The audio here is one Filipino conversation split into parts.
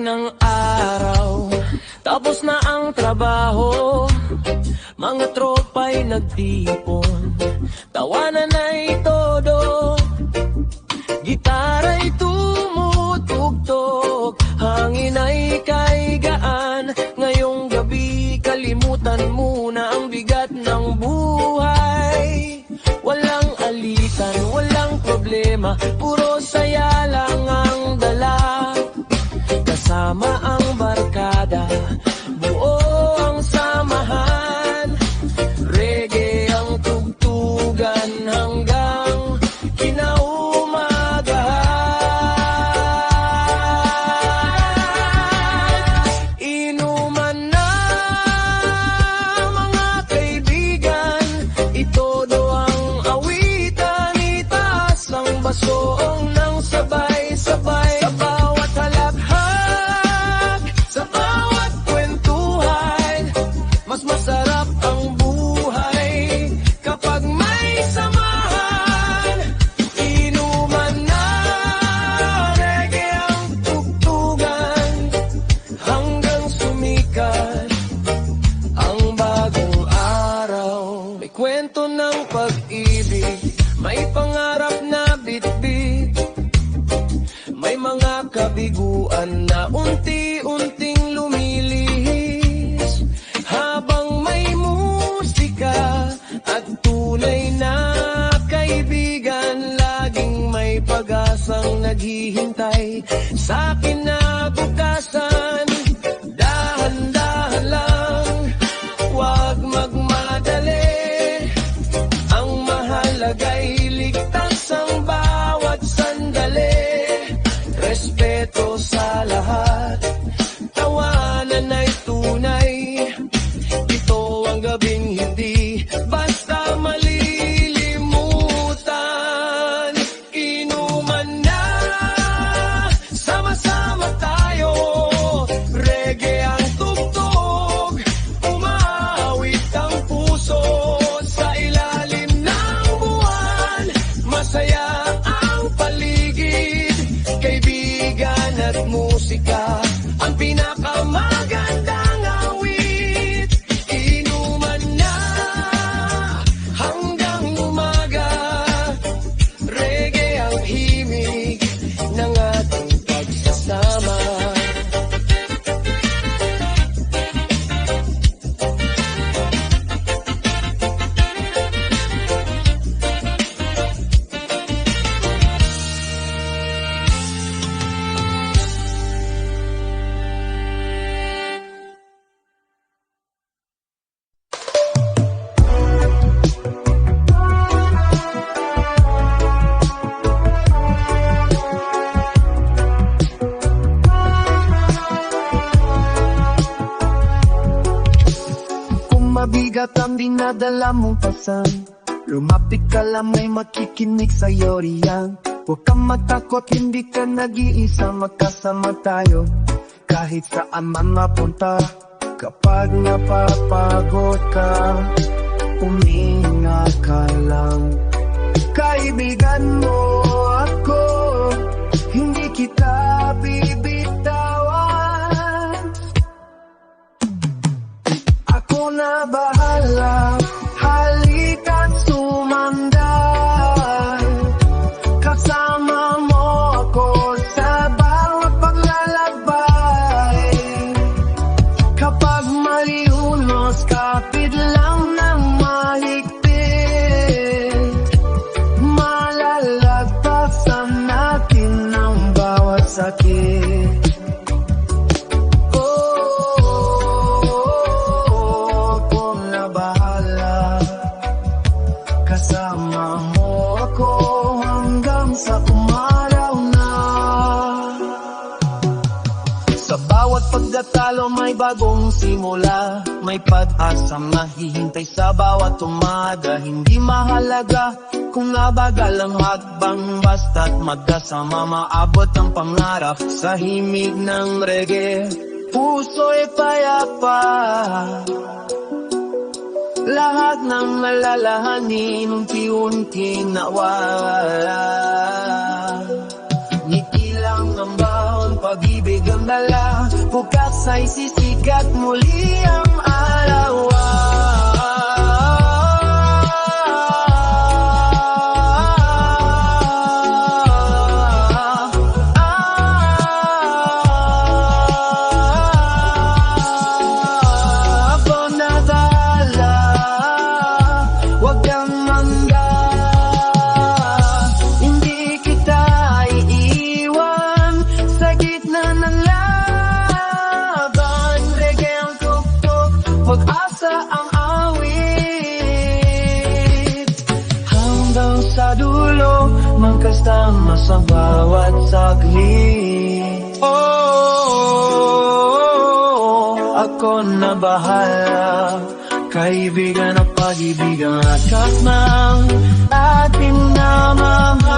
ng araw, tapos na ang trabaho. Mga tropa'y nagtipon, tawanan ay todo. Gitara'y tumutugtog, hangin ay kaigaan. Ngayong gabi kalimutan muna ang bigat ng buhay. Walang alitan, walang problema, puro saya lang ang dala. Kasama ang barkada, buo ang samahan. Reggae ang tugtugan hanggang kinaumagahan. Inuman na mga kaibigan, itodo ang awitan, itaas ang basoong ng sabay-sabay. Sa bawat halakhak, sa bawat kwentuhan, mas masarap ang buhay kapag may samahan. Inuman na reggae ang tugtugan hanggang sumikat ang bagong araw. May kwento ng pag-ibig, may pangarap na bitbit, may mga kabiguan na unti-unting lumilihis. Habang may musika at tunay na kaibigan, laging may pag-asang naghihintay sa kinabukasan. Dahan-dahan lang, huwag magmadali, ang mahalaga'y ligtas ang bawat sandali. Respeto sa lahat, tawanan ay tunay. Ito ang gabing hindi basta malilimutan. Inuman na, sama-sama tayo. Reggae ang tugtog, umawit ang puso. Sa ilalim ng buwan, masaya ang paligid. Kaibigan at musika, ang pinakamagandang awit. Inuman na hanggang umaga, reggae ang himig ng ating pagsasama. Mabigat ang dinadala mong pasan, lumapit ka lang, may makikinig sa'yo riyan. Huwag kang matakot, hindi ka nag-iisa, magkasama tayo kahit saan man mapunta. Kapag napapagod ka, uminga ka lang. Kaibigan mo ako, hindi kita bibitawan. Ako na bahala, halika't sumandal. Kasama mo ako sa bawat paglalakbay. Kapag maliunos, kapit lang ng mahigpit. Malalagpasan natin ang bawat sakit. Kasama mo ako hanggang sa umaraw na. Sa bawat pagkatalo may bagong simula, may pag-asa mahihintay sa bawat umaga. Hindi mahalaga kung nabagal ang hakbang, basta't magkasama maabot ang pangarap. Sa himig ng reggae, puso'y payapa. Lahat ng alalahanin unti-unting nawala. Ngiti lang ang baon, pag-ibig ang dala. ay sisikat muli ang araw. Pag-asa ang awit hanggang sa dulo, magkasama sa bawat saglit. Oh, ako na bahala, kaibigan at pag-ibigan at ng ating namamahal.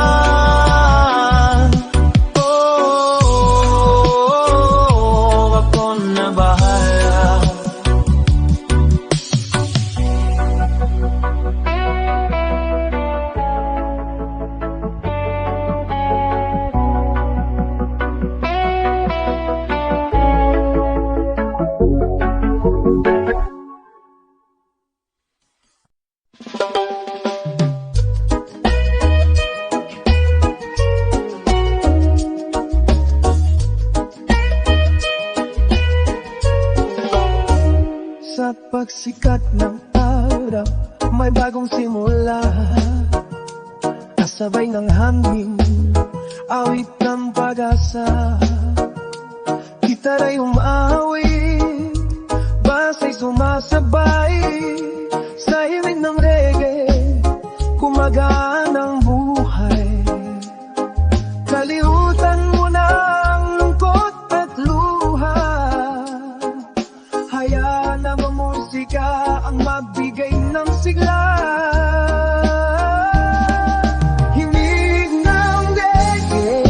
Oh, ako na bahala. Sa pagsikat ng araw, may bagong simula. Kasabay ng hangin, awit ng pag-asa. Gitaray umawit, basa'y sumasabay. Sa himig ng reggae, kumagaan ang buhay. Kalimutan mo na ang lungkot at luha. Hayaan ang musika ang magbigay ng sigla. Himig ng reggae,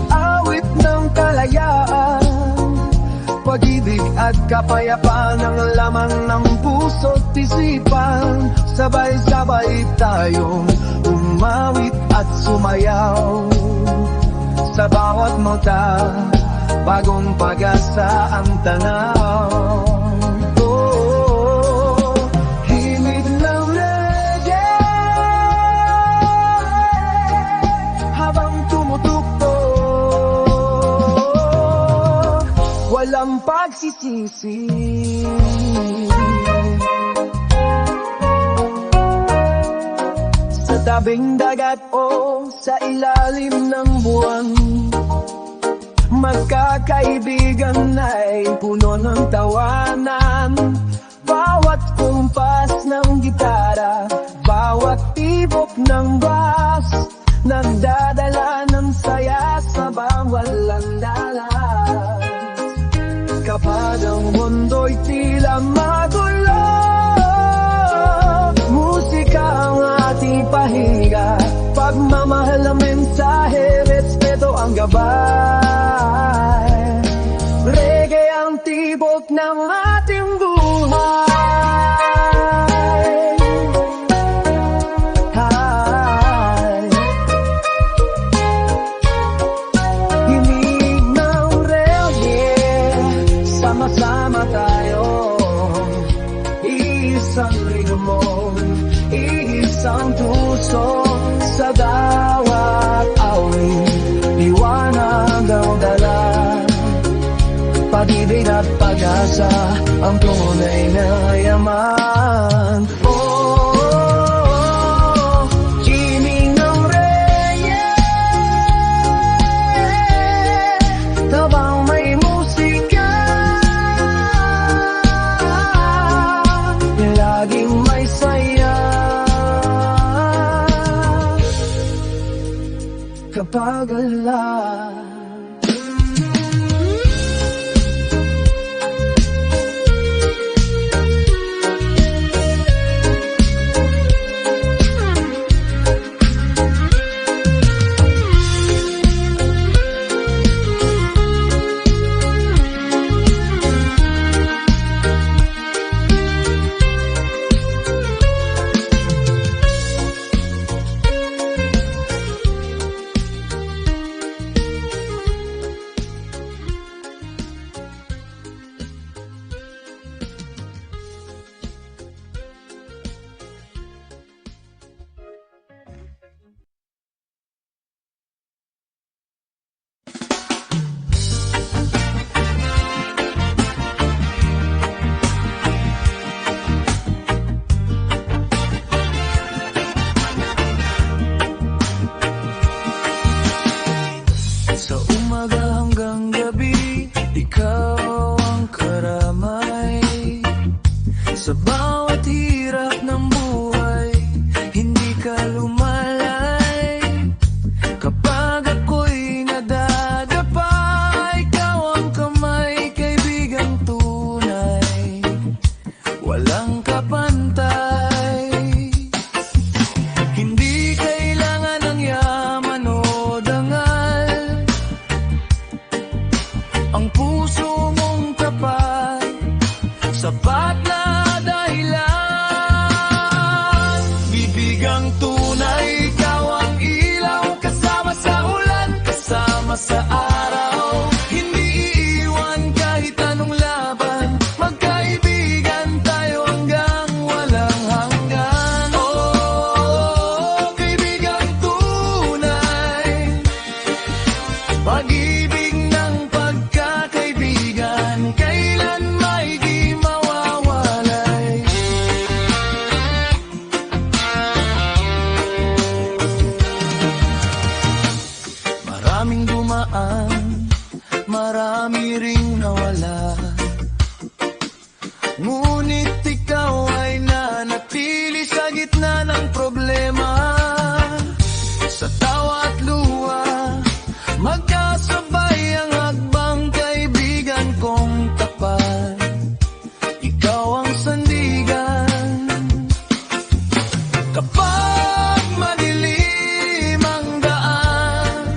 awit ng kalayaan. Pag-ibig at kapayapaan ang laman ng puso't isipan. Sabay-sabay tayong umawit at sumayaw. Sa bawat nota, bagong pag-asa ang tanaw. Oh, himig ng reggae habang tumutuktok, walang pagsisisi. Sa tabing dagat o sa ilalim ng buwan, magkakaibigan ay puno ng tawanan. Bawat kumpas ng gitara, bawat tibok ng bass, nagdadala ng saya sa bawat landalas. Kapag ang mundo'y tila magulo, musika ang ating pahinga. Pagmamahal ang mensahe, respeto ang gabay. Reggae ang tibok ng ating buhay. Himig ng reggae, sama-sama tayo. Isang rigmon, isang tuso. Sa bawat awit, liwanag ang dala. Pag-ibig at pag-asa, ang tunay na yaman. Oh, himig ng reggae, habang may musika, laging may saya. Kapag ala, sa araw, hindi iiwan kahit anong laban. Magkaibigan tayo hanggang walang hanggan. Oh, kaibigan tunay, pag-ibig ng pagkakaibigan, kailan may di mawawalay. Maraming dumaan, marami ring nawala, ngunit ikaw ay nanatili sa gitna ng problema. Sa tawa at luha, magkasabay ang hakbang, kaibigan kong tapat. Ikaw ang sandigan. Kapag madilim ang daan,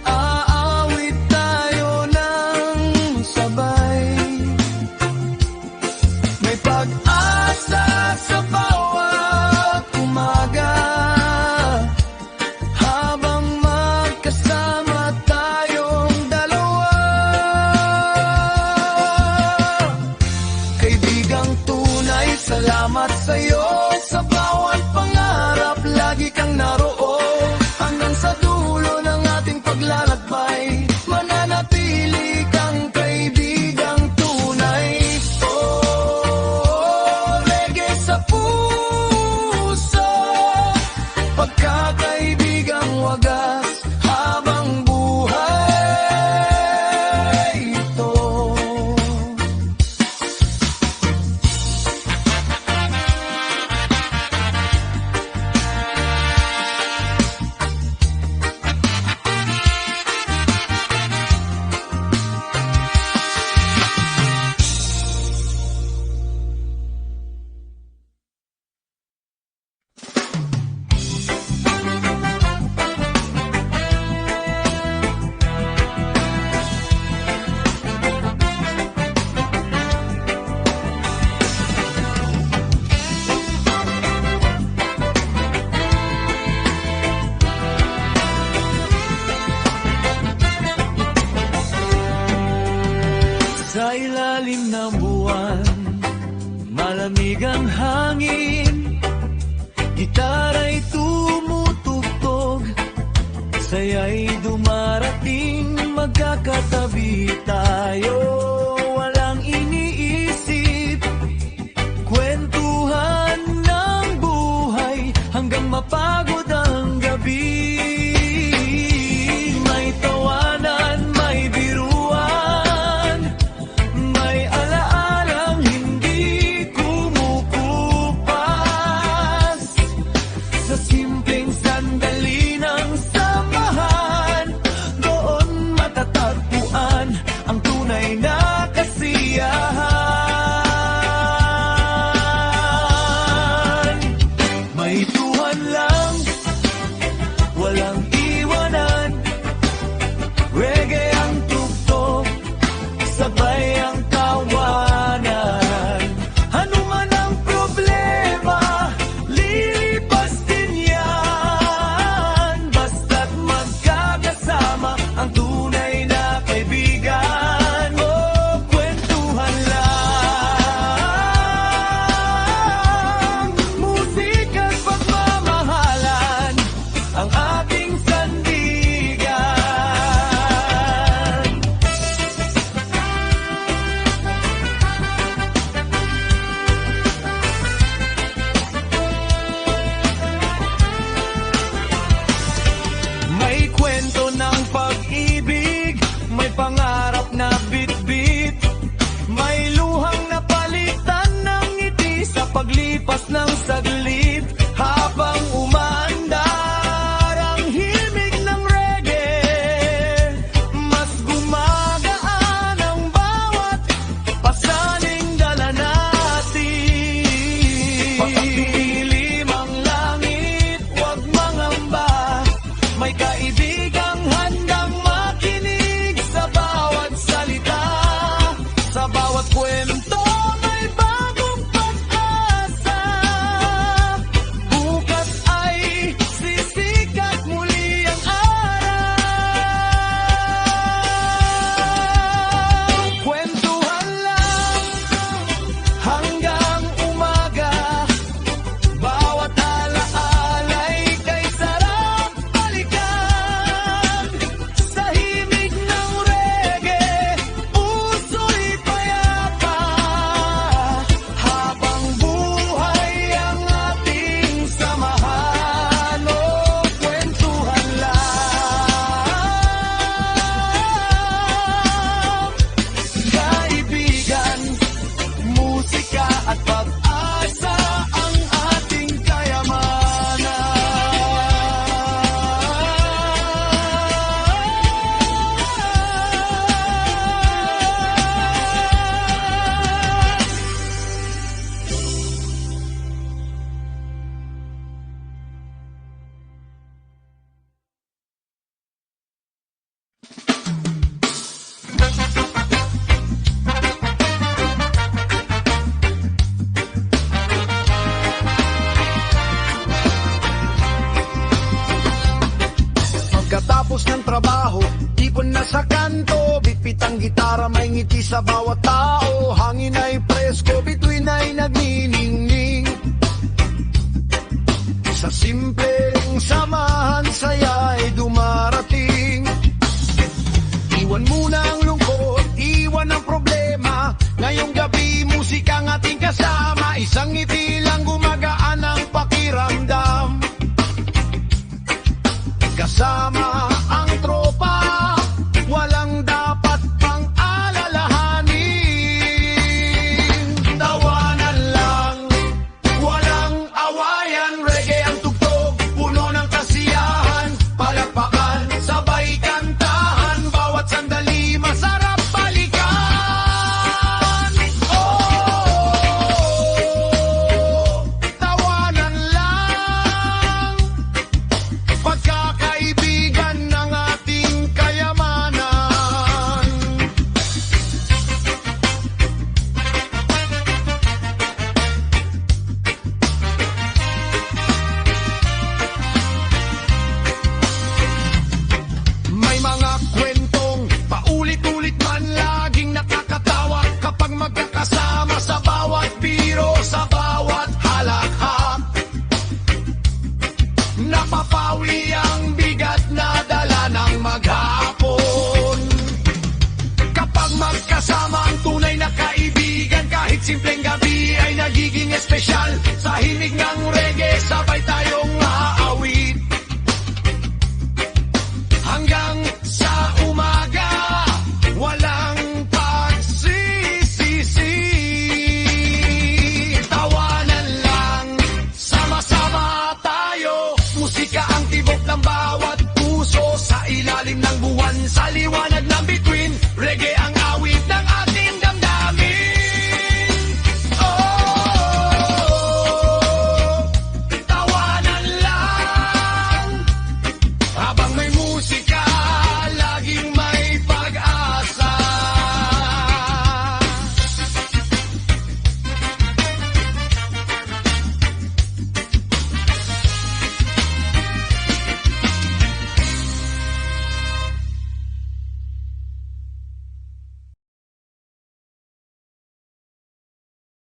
aawit tayo ng sabay. May pag-asa sa bawat umaga, habang magkasama tayong dalawa. Kaibigang tunay, salamat sa'yo. Sa bawat pangarap, lagi kang naroon. Hanggang sa dulo ng ating paglalakbay, mananatili kang kaibigang tunay. Oh, reggae sa puso, pagkakaibigang wagas habang buhay ito. Sa ilalim ng buwan, malamig ang hangin, gitara'y tumutugtog, saya'y dumarating, magkakatabi tayo, walang iniisip, kwentuhan ng buhay hanggang mapagod ang gabi. May tawanan, may biruan, may alaalang hindi kumukupas. Sa simpleng sandali ng samahan, doon matatagpuan ang tunay na kasiyahan. May tuhan lang, walang iwanan, reggae ang tugtog, sabay ang tawanan. Ano man ang problema, lilipas din yan, basta't magkakasama ang tunay na kaibigan. Oh, kwentuhan lang, musika't pagmamahalan ang ating sandigan. May kwento ng pag-ibig, may pangarap na bit-bit, may luhang napalitan ng ngiti sa paglipas ng saglit. Habang umaandar ang himig ng reggae, mas gumagaan ang bawat pasaning dala natin. Pagdilim ang langit, huwag mangamba, may kaibigang handang makinig sa bawat salita, sa bawat kwento may bagong pag-asa. Hapon na sa kanto, bitbit ang gitara, may ngiti sa bawat tao. Hangin ay presko, bituin ay nagniningning.